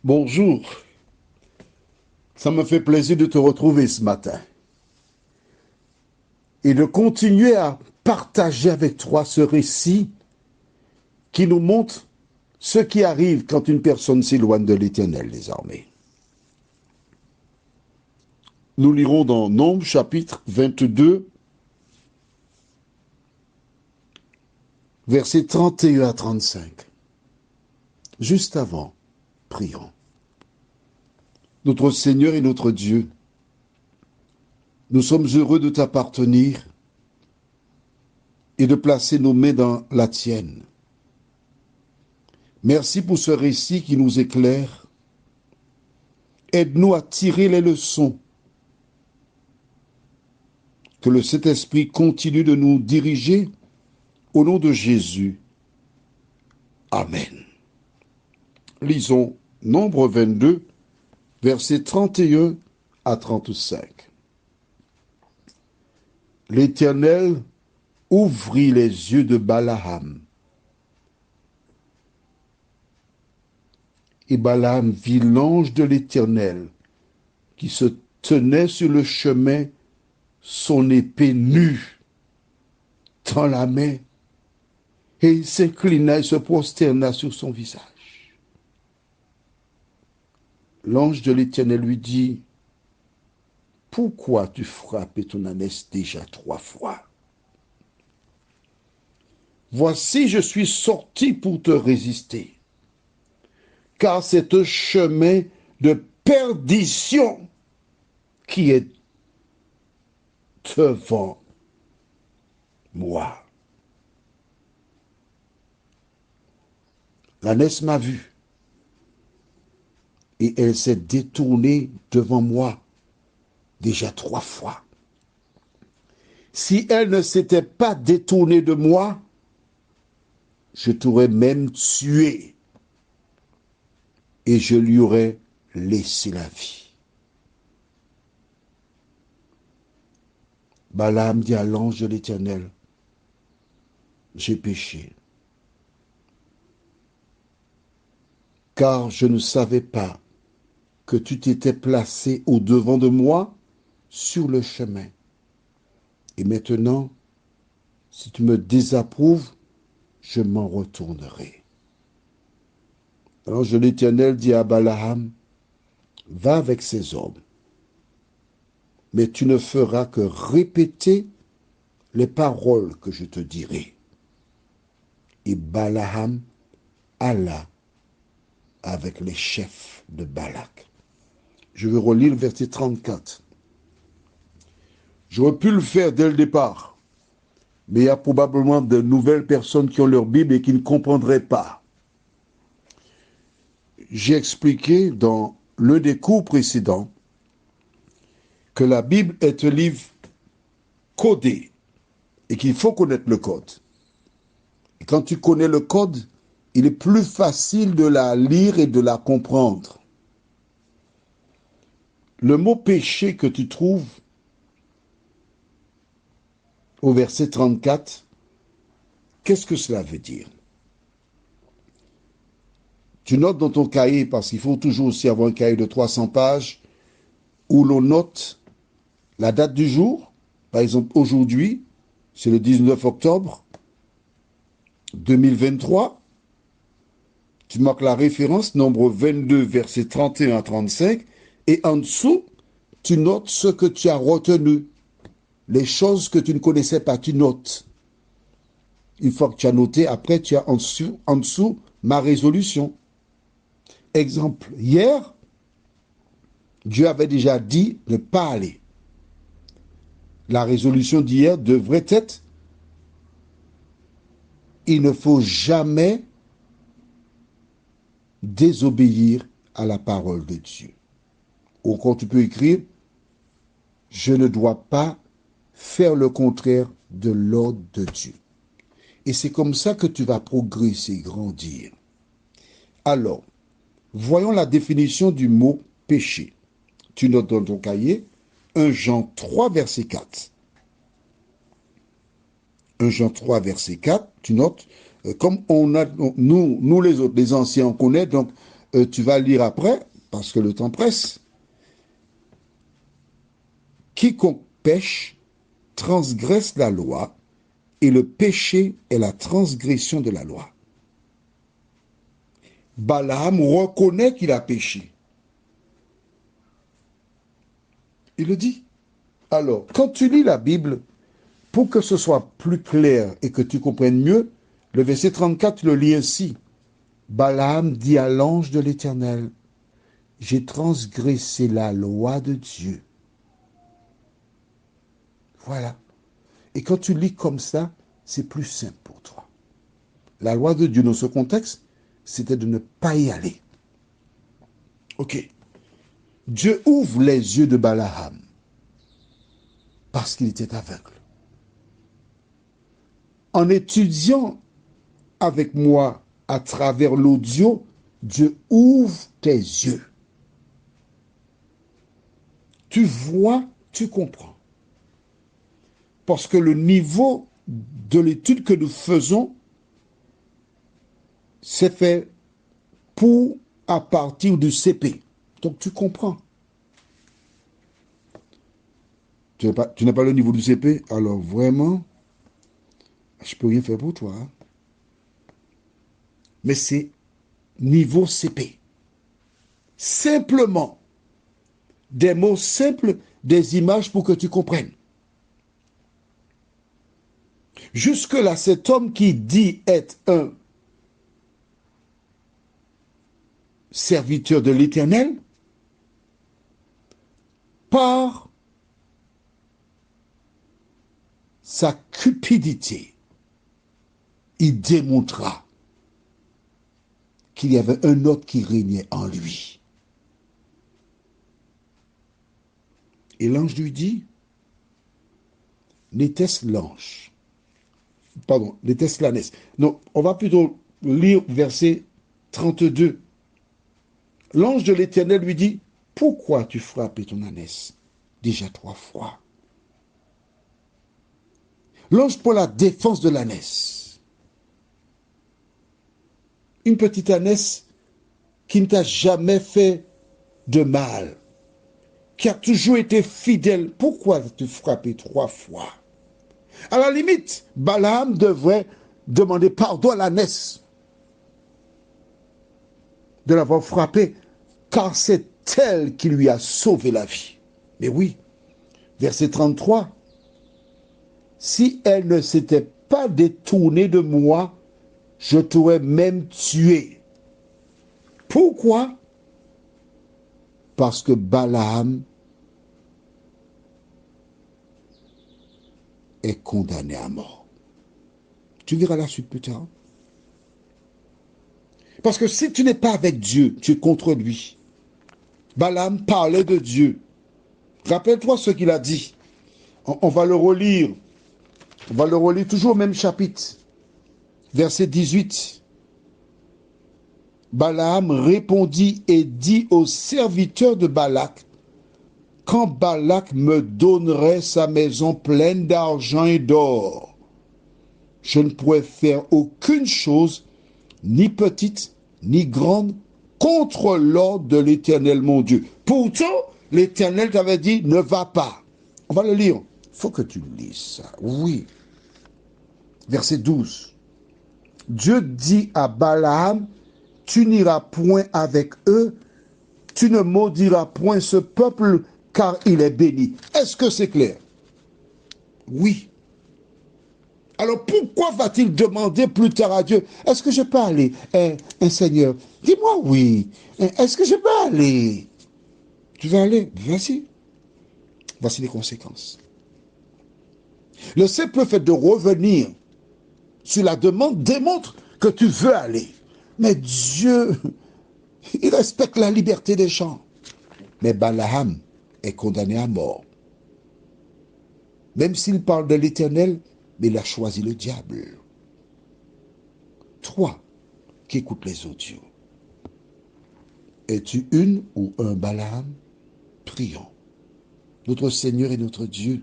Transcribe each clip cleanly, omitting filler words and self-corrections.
Bonjour, ça me fait plaisir de te retrouver ce matin et de continuer à partager avec toi ce récit qui nous montre ce qui arrive quand une personne s'éloigne de l'Éternel désormais. Nous lirons dans Nombres chapitre 22, versets 31 à 35. Juste avant, prions. Notre Seigneur et notre Dieu, nous sommes heureux de t'appartenir et de placer nos mains dans la tienne. Merci pour ce récit qui nous éclaire. Aide-nous à tirer les leçons. Que le Saint-Esprit continue de nous diriger au nom de Jésus. Amen. Lisons Nombre 22, versets 31 à 35. L'Éternel ouvrit les yeux de Balaam. Et Balaam vit l'ange de l'Éternel qui se tenait sur le chemin, son épée nue dans la main, et il s'inclina et se prosterna sur son visage. L'ange de l'Éternel lui dit, « Pourquoi tu frappes ton ânesse déjà 3 fois? Voici, je suis sorti pour te résister, car c'est un chemin de perdition qui est devant moi. » L'ânesse m'a vu et elle s'est détournée devant moi déjà 3 fois. Si elle ne s'était pas détournée de moi, je t'aurais même tué et je lui aurais laissé la vie. Balaam dit à l'ange de l'Éternel, j'ai péché, car je ne savais pas que tu t'étais placé au-devant de moi sur le chemin. Et maintenant, si tu me désapprouves, je m'en retournerai. L'ange de l'Éternel dit à Balaam, va avec ces hommes, mais tu ne feras que répéter les paroles que je te dirai. Et Balaam alla avec les chefs de Balak. Je vais relire le verset 34. J'aurais pu le faire dès le départ, mais il y a probablement de nouvelles personnes qui ont leur Bible et qui ne comprendraient pas. J'ai expliqué dans l'un des cours précédents que la Bible est un livre codé et qu'il faut connaître le code. Et quand tu connais le code, il est plus facile de la lire et de la comprendre. Le mot péché que tu trouves au verset 34, qu'est-ce que cela veut dire? Tu notes dans ton cahier, parce qu'il faut toujours aussi avoir un cahier de 300 pages, où l'on note la date du jour. Par exemple, aujourd'hui, c'est le 19 octobre 2023. Tu marques la référence, nombre 22, versets 31 à 35, et en dessous, tu notes ce que tu as retenu. Les choses que tu ne connaissais pas, tu notes. Une fois que tu as noté, après, tu as en dessous ma résolution. Exemple, hier, Dieu avait déjà dit ne pas aller. La résolution d'hier devrait être, il ne faut jamais désobéir à la parole de Dieu. Ou quand tu peux écrire, je ne dois pas faire le contraire de l'ordre de Dieu. Et c'est comme ça que tu vas progresser, grandir. Alors, voyons la définition du mot péché. Tu notes dans ton cahier 1 Jean 3, verset 4. 1 Jean 3, verset 4, tu notes, comme on a, nous les autres, les anciens, on connaît, donc tu vas lire après, parce que le temps presse. Quiconque pêche transgresse la loi, et le péché est la transgression de la loi. Balaam reconnaît qu'il a péché. Il le dit. Alors, quand tu lis la Bible, pour que ce soit plus clair et que tu comprennes mieux, le verset 34, tu le lis ainsi. Balaam dit à l'ange de l'Éternel, j'ai transgressé la loi de Dieu. Voilà. Et quand tu lis comme ça, c'est plus simple pour toi. La loi de Dieu dans ce contexte, c'était de ne pas y aller. Ok. Dieu ouvre les yeux de Balaam parce qu'il était aveugle. En étudiant avec moi à travers l'audio, Dieu ouvre tes yeux. Tu vois, tu comprends. Parce que le niveau de l'étude que nous faisons, c'est fait pour à partir du CP. Donc tu comprends. Tu n'as pas le niveau du CP, alors vraiment, je peux rien faire pour toi. Hein. Mais c'est niveau CP. Simplement, des mots simples, des images pour que tu comprennes. Jusque-là, cet homme qui dit être un serviteur de l'Éternel, par sa cupidité, il démontra qu'il y avait un autre qui régnait en lui. Et l'ange lui dit, n'était-ce l'ange? Pardon, n'était-ce l'ânesse? Non, on va plutôt lire verset 32. L'ange de l'Éternel lui dit, pourquoi tu frappes ton ânesse déjà 3 fois? L'ange pour la défense de l'ânesse. Une petite ânesse qui ne t'a jamais fait de mal, qui a toujours été fidèle. Pourquoi te frapper 3 fois? À la limite, Balaam devrait demander pardon à l'ânesse de l'avoir frappé, car c'est elle qui lui a sauvé la vie. Mais oui, verset 33, si elle ne s'était pas détournée de moi, je t'aurais même tué. Pourquoi? Parce que Balaam est condamné à mort. Tu verras la suite plus tard. Parce que si tu n'es pas avec Dieu, tu es contre lui. Balaam parlait de Dieu. Rappelle-toi ce qu'il a dit. On va le relire. On va le relire toujours au même chapitre. Verset 18. Balaam répondit et dit aux serviteurs de Balak, quand Balak me donnerait sa maison pleine d'argent et d'or, je ne pourrais faire aucune chose, ni petite, ni grande, contre l'ordre de l'Éternel mon Dieu. Pourtant, l'Éternel t'avait dit, ne va pas. On va le lire. Il faut que tu lises ça. Oui. Verset 12. Dieu dit à Balaam, tu n'iras point avec eux, tu ne maudiras point ce peuple, car il est béni. Est-ce que c'est clair? Oui. Alors pourquoi va-t-il demander plus tard à Dieu, est-ce que je peux aller, Seigneur? Dis-moi oui. Est-ce que je peux aller? Tu vas aller? Vas-y. Voici les conséquences. Le simple fait de revenir sur la demande démontre que tu veux aller. Mais Dieu, il respecte la liberté des gens. Mais Balaam est condamné à mort. Même s'il parle de l'Éternel, mais il a choisi le diable. Toi qui écoutes les audios, es-tu une ou un Balaam? Prions. Notre Seigneur et notre Dieu,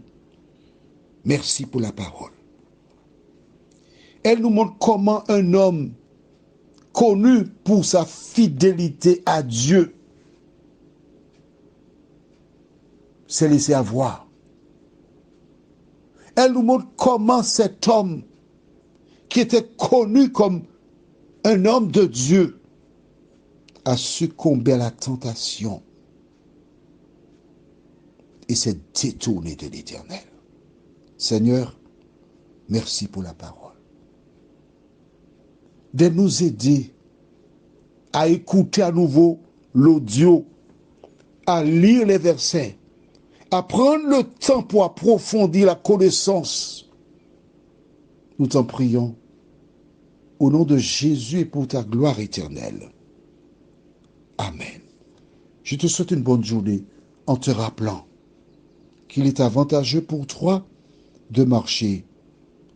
merci pour la parole. Elle nous montre comment un homme connu pour sa fidélité à Dieu, s'est laissé avoir. Elle nous montre comment cet homme, qui était connu comme un homme de Dieu, a succombé à la tentation et s'est détourné de l'Éternel. Seigneur, merci pour la parole. De nous aider à écouter à nouveau l'audio, à lire les versets, à prendre le temps pour approfondir la connaissance. Nous t'en prions au nom de Jésus et pour ta gloire éternelle. Amen. Je te souhaite une bonne journée en te rappelant qu'il est avantageux pour toi de marcher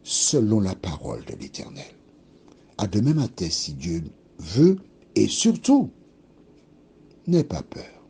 selon la parole de l'Éternel. À demain matin si Dieu veut, et surtout, n'aie pas peur.